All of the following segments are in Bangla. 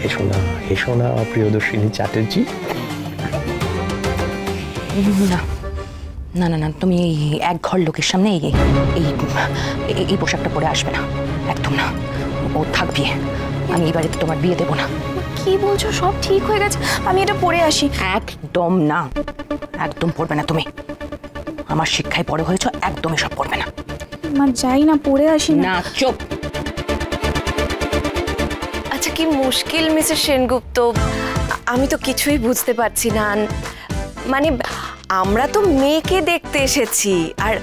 এসো না, এসো না প্রিয়দর্শিনী চ্যাটার্জি। না না না না, তুমি এই এক ঘর লোকের সামনে এই পোশাকটা পরে আসবে না, একদম না। ও থাকবি, আমি এই বাড়িতে তোমার বিয়ে দেবো না। কি বলছো? সব ঠিক হয়ে গেছে, আমি এটা পরে আসি। একদম না, একদম পড়বে না তুমি। আমার শিক্ষায় বড় হয়েছ, একদমই সব পড়বে না। মা যাই না, পরে আসি না। চুপ। আচ্ছা, কি মুশকিল মিসেস সেনগুপ্ত, আমি তো কিছুই বুঝতে পারছি না। মানে আমরা তো মেয়েকে দেখতে এসেছি, আর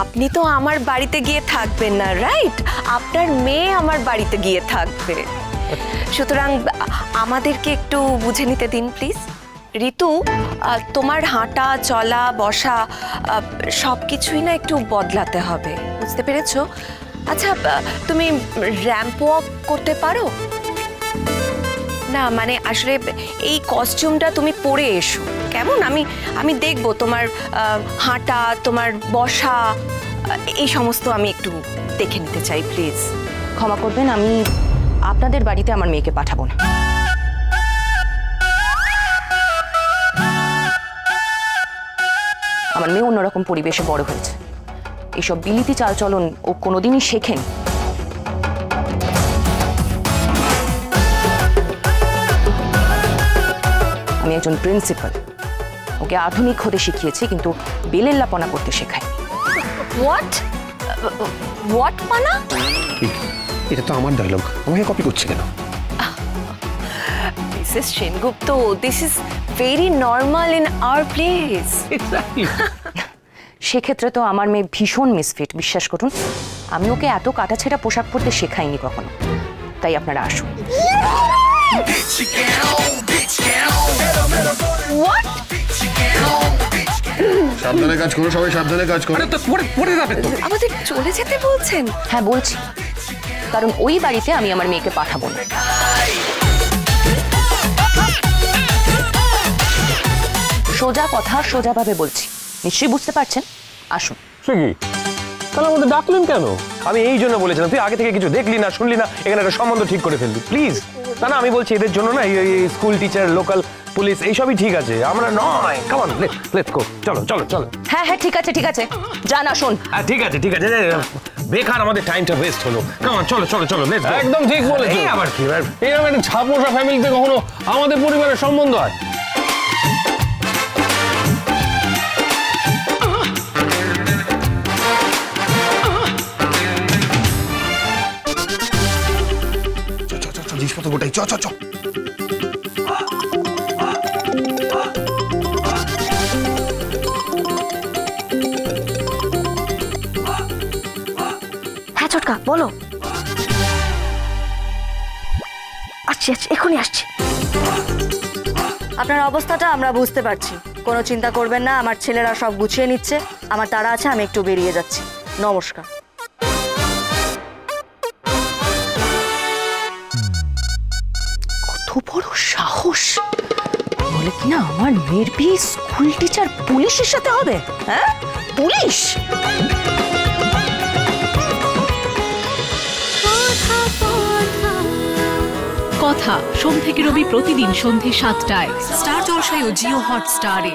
আপনি তো আমার বাড়িতে গিয়ে থাকবেন না, রাইট? আপনার মেয়ে আমার বাড়িতে গিয়ে থাকবে, সুতরাং আমাদেরকে একটু বুঝে নিতে দিন প্লিজ। ঋতু, তোমার হাঁটা চলা বসা সব কিছুই না একটু বদলাতে হবে, বুঝতে পেরেছো? আচ্ছা, তুমি র্যাম্প ওয়াক করতে পারো? না মানে আসলে এই কস্টিউমটা তুমি পরে এসো, কেমন? আমি দেখবো তোমার হাঁটা, তোমার বসা, এই সমস্ত আমি একটু দেখে নিতে চাই প্লিজ। ক্ষমা করবেন, আমি আপনাদের বাড়িতে আমার মেয়েকে পাঠাবো না। আমার মেয়ে অন্যরকম পরিবেশে বড় হয়েছে, এইসব বিলিতি চালচলন ও কোনোদিনই শেখেনি। আমি একজন প্রিন্সিপাল, ওকে আধুনিক হতে শিখিয়েছি, কিন্তু বেলেল্লাপনা করতে শেখাই। হোয়াট পানা? এটা তো আমার ডায়লগ, আমাকে কপি করছে কেন? Mrs Sengupta, this is very normal in our place. সেক্ষেত্রে তো আমার মেয়ে ভীষণ মিসফিট, বিশ্বাস করুন। আমি ওকে এত কাটাছেঁড়া পোশাক পরতে শেখাইনি কখনো, তাই আপনারা আসুন। সাবধানে কাজ করো, সবাই সাবধানে কাজ করো। আমাদের চলে যেতে বলছেন? হ্যাঁ বলছি, কারণ ওই বাড়িতে আমি আমার মেয়েকে পাঠাবো না। সোজা কথা সোজাভাবে বলছি, নিশ্চয়ই বুঝতে পারছেন। আসুন। সে কি, তাহলে আমাদের ডাকলেন কেন? আমি এই জন্য বলেছিলাম তুই আগে থেকে কিছু দেখলি না, শুনলি না, এখানে একটা সম্বন্ধ ঠিক করে ফেললি, প্লিজ। না না, আমি বলছি এদের জন্য না, এই স্কুল টিচার, লোকাল পুলিশ, এইসবই ঠিক আছে, আমরা নয়। কাম অন, লেটস গো, চলো চলো চলো। হ্যাঁ হ্যাঁ, ঠিক আছে ঠিক আছে, যান আসুন। ঠিক আছে ঠিক আছে, বেকার আমাদের টাইমটা ওয়েস্ট হলো। কাম অন, চলো চলো চলো, লেটস গো। একদম ঠিক বলেছো। এই আবার কি, এরকম একটা ছাপোষা ফ্যামিলিতে কখনো আমাদের পরিবারের সম্বন্ধ হয়? জিনিসপত্র গোটাই, চ চ চ। হ্যাঁ ছোটকা, বলো। আসছি আসছি, এখনই আসছি। আপনার অবস্থাটা আমরা বুঝতে পারছি, কোনো চিন্তা করবেন না, আমার ছেলেরা সব গুছিয়ে নিচ্ছে, আমার তাড়া আছে, আমি একটু বেরিয়ে যাচ্ছি। নমস্কার। কত বড় সাহস, বলে কিনা আমার মেয়ের বিয়ে স্কুল টিচার পুলিশের সাথে হবে? হ্যাঁ, পুলিশ? কথা সোম থেকে রবি প্রতিদিন সন্ধ্যে ৭টায় স্টার জলসায় ও জিও হটস্টারে।